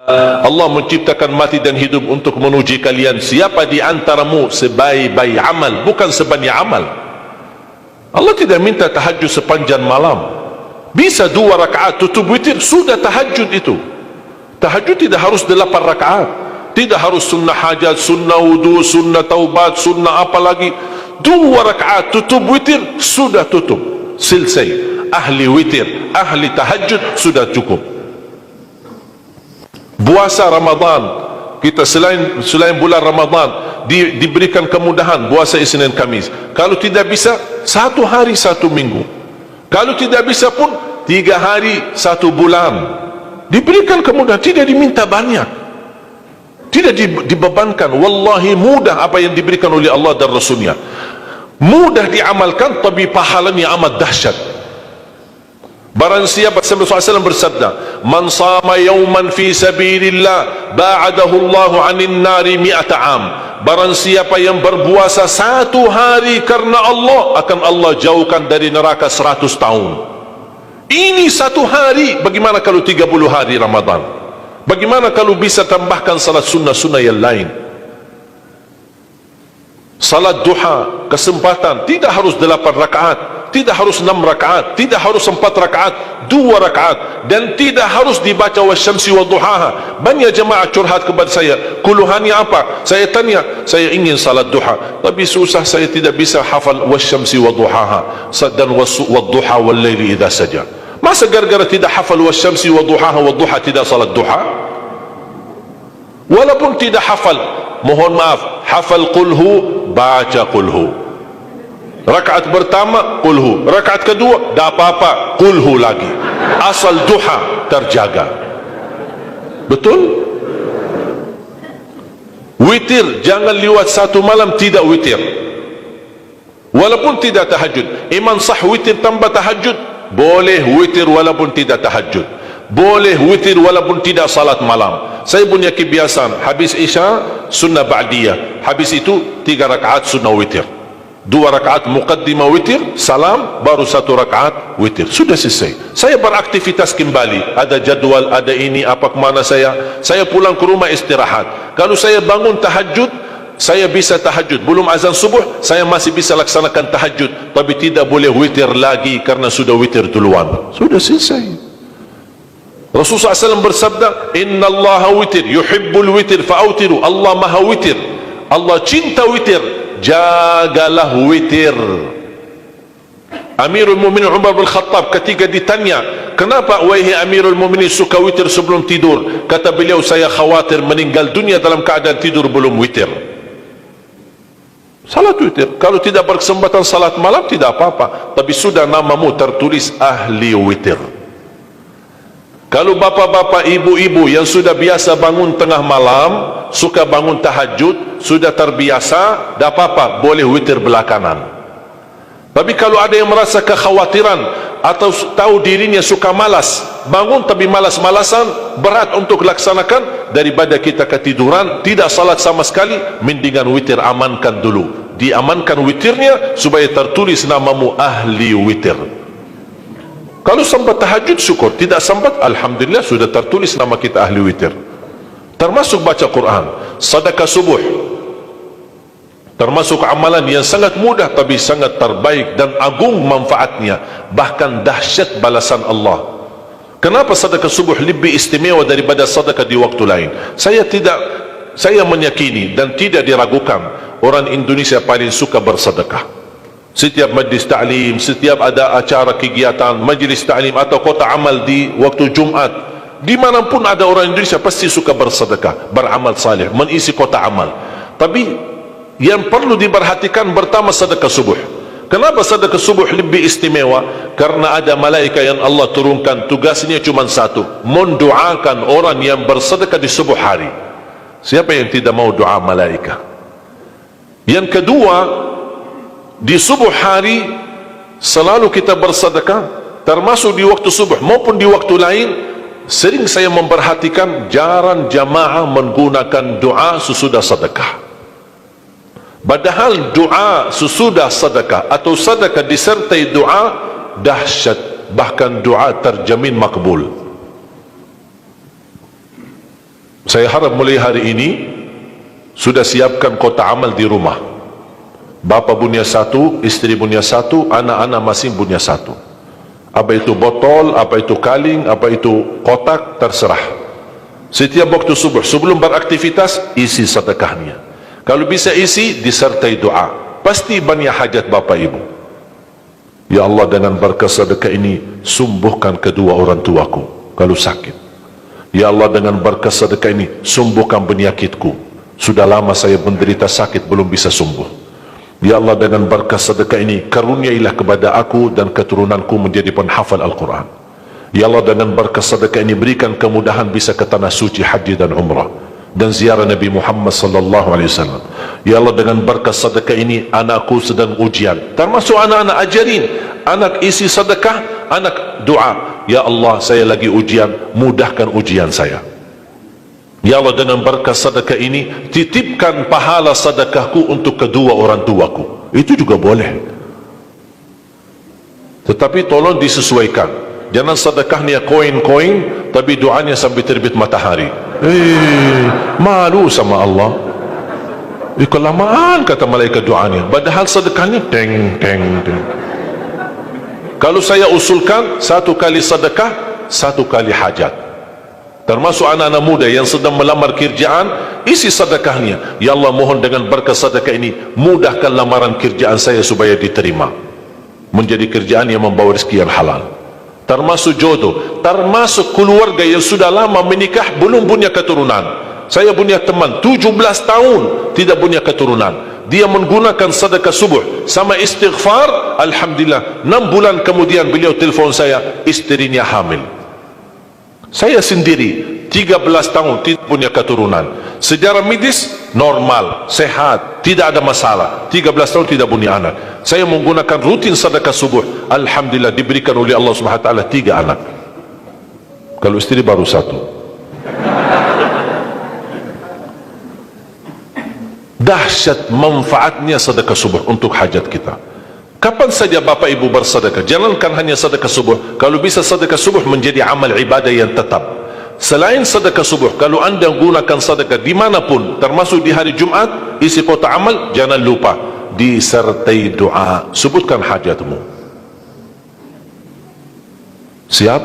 Allah menciptakan mati dan hidup untuk menuji kalian. Siapa di antaramu sebaik-baik amal, bukan sebanyak amal. Allah tidak minta tahajud sepanjang malam. Bisa 2 rakaat tutup witir, sudah tahajud itu. Tahajud tidak harus 8 rakaat, tidak harus sunnah hajat, sunnah wudu, sunnah taubat, sunnah apa lagi. 2 rakaat tutup witir, sudah tutup, selesai. Ahli witir, ahli tahajud sudah cukup. Puasa Ramadan, kita selain bulan Ramadan diberikan kemudahan puasa Isnin Kamis. Kalau tidak bisa 1 hari 1 minggu, kalau tidak bisa pun 3 hari 1 bulan. Diberikan kemudahan, tidak diminta banyak, tidak dibebankan. Wallahi mudah apa yang diberikan oleh Allah dan Rasulnya, mudah diamalkan, tapi pahalanya amat dahsyat. Barang siapa, Rasulullah SAW bersabda, man sama yawman fi sabilillah ba'adahu Allahu 'anil nari 100 am. Barang siapa yang berpuasa 1 hari karena Allah, akan Allah jauhkan dari neraka 100 tahun. Ini 1 hari. Bagaimana kalau 30 hari Ramadan? Bagaimana kalau bisa tambahkan salat sunnah-sunnah yang lain? Salat duha, kesempatan, tidak harus 8 rakaat, tidak harus 6 rakaat, tidak harus 4 rakaat, 2 rakaat, dan tidak harus dibaca wasyamsi wa duhaha. Banyak jemaah curhat kepada saya, keluhannya apa? Saya tanya, saya ingin salat duha, tapi susah, saya tidak bisa hafal wasyamsi wa duhaha dan wadduha wal laili idza saja. Masa gara-gara tidak hafal wasyamsi wa duhaha wa duha tidak salat duha? Walaupun tidak hafal, mohon maaf, hafal qulhu, baca qulhu. Rakaat pertama qulhu, rakaat kedua dah apa-apa, qulhu lagi. Asal duha terjaga. Betul? Witir jangan lewat 1 malam tidak witir, walaupun tidak tahajud. Iman sah witir tambah tahajud, boleh witir walaupun tidak tahajud, boleh witir walaupun tidak salat malam. Saya punya kebiasaan, habis isya sunnah ba'diyah, habis itu 3 rakaat sunnah witir, 2 rakaat muqaddimah witir, salam, baru 1 rakaat witir, sudah selesai. Saya beraktivitas kembali, ada jadwal, ada ini, apa kemana saya pulang ke rumah istirahat. Kalau saya bangun tahajud, saya bisa tahajud, belum azan subuh saya masih bisa laksanakan tahajud, tapi tidak boleh witir lagi karena sudah witir duluan, sudah selesai. Rasulullah SAW bersabda, Inna Allah witir, yuhibbul witir fa'autiru. Allah maha witir, Allah cinta witir, jagalah witir. Amirul Mu'minin Umar bin Khattab ketika ditanya, kenapa wahai Amirul Mu'minin suka witir sebelum tidur? Kata beliau, saya khawatir meninggal dunia dalam keadaan tidur belum witir. Salat witir, kalau tidak berkesempatan salat malam tidak apa-apa, tapi sudah namamu tertulis ahli witir. Kalau bapak-bapak, ibu-ibu yang sudah biasa bangun tengah malam, suka bangun tahajud, sudah terbiasa, tak apa-apa, boleh witir belakangan. Tapi kalau ada yang merasa kekhawatiran atau tahu dirinya suka malas, bangun tapi malas-malasan, berat untuk laksanakan, daripada kita ketiduran, tidak salat sama sekali, mendingan witir amankan dulu. Diamankan witirnya supaya tertulis namamu ahli witir. Kalau sempat tahajud syukur, tidak sempat alhamdulillah sudah tertulis nama kita ahli witir. Termasuk baca Quran, sedekah subuh, termasuk amalan yang sangat mudah tapi sangat terbaik dan agung manfaatnya, bahkan dahsyat balasan Allah. Kenapa sedekah subuh lebih istimewa daripada sedekah di waktu lain? Saya meyakini dan tidak diragukan, orang Indonesia paling suka bersedekah. Setiap majlis ta'lim, setiap ada acara kegiatan majlis ta'lim atau kota amal di waktu Jumat, dimanapun ada orang Indonesia pasti suka bersedekah, beramal saleh, mengisi kota amal. Tapi yang perlu diperhatikan pertama sedekah subuh. Kenapa sedekah subuh lebih istimewa? Karena ada malaikat yang Allah turunkan, tugasnya cuma satu, mendoakan orang yang bersedekah di subuh hari. Siapa yang tidak mau doa malaikat? Yang kedua, di subuh hari selalu kita bersedekah, termasuk di waktu subuh maupun di waktu lain. Sering saya memperhatikan jarang jamaah menggunakan doa sesudah sedekah, padahal doa sesudah sedekah atau sedekah disertai doa dahsyat, bahkan doa terjamin makbul. Saya harap mulai hari ini sudah siapkan kotak amal di rumah. Bapa punya satu, isteri punya satu, anak-anak masing punya satu. Apa itu botol, apa itu kaling, apa itu kotak, terserah. Setiap waktu subuh sebelum beraktivitas, isi sedekahnya. Kalau bisa isi, disertai doa. Pasti banyak hajat bapa ibu. Ya Allah, dengan berkat sedekah ini sembuhkan kedua orang tuaku kalau sakit. Ya Allah, dengan berkat sedekah ini sembuhkan penyakitku. Sudah lama saya menderita sakit belum bisa sembuh. Ya Allah, dengan berkat sedekah ini karuniailah kepada aku dan keturunanku menjadi penghafal Al-Quran. Ya Allah, dengan berkat sedekah ini berikan kemudahan bisa ke tanah suci haji dan umrah dan ziarah Nabi Muhammad sallallahu alaihi wasallam. Ya Allah, dengan berkat sedekah ini anakku sedang ujian, termasuk anak-anak ajarin, anak isi sedekah, anak doa. Ya Allah, saya lagi ujian, mudahkan ujian saya. Ya Allah, dengan berkat sedekah ini titipkan pahala sedekahku untuk kedua orang tuaku. Itu juga boleh, tetapi tolong disesuaikan. Jangan sedekahnya koin-koin tapi doanya sampai terbit matahari. Malu sama Allah. Kelamaan kata malaikat doanya, padahal sedekahnya teng teng teng. Kalau saya usulkan, satu kali sedekah, satu kali hajat. Termasuk anak-anak muda yang sedang melamar kerjaan, isi sedekahnya. Ya Allah, mohon dengan berkat sedekah ini mudahkan lamaran kerjaan saya supaya diterima, menjadi kerjaan yang membawa rezeki yang halal. Termasuk jodoh, termasuk keluarga yang sudah lama menikah belum punya keturunan. Saya punya teman 17 tahun tidak punya keturunan. Dia menggunakan sedekah subuh sama istighfar, alhamdulillah 6 bulan kemudian beliau telefon saya, istrinya hamil. Saya sendiri 13 tahun tidak punya keturunan. Secara medis normal, sehat, tidak ada masalah. 13 tahun tidak punya anak. Saya menggunakan rutin sedekah subuh, alhamdulillah diberikan oleh Allah Subhanahu wa taala 3 anak. Kalau istri baru 1. Dahsyat manfaatnya sedekah subuh untuk hajat kita. Kapan saja bapak ibu bersedekah, jangankan hanya sedekah subuh. Kalau bisa sedekah subuh menjadi amal ibadah yang tetap. Selain sedekah subuh, kalau anda gunakan sedekah dimanapun, termasuk di hari Jumat, isi kotak amal, jangan lupa disertai doa. Sebutkan hajatmu. Siap?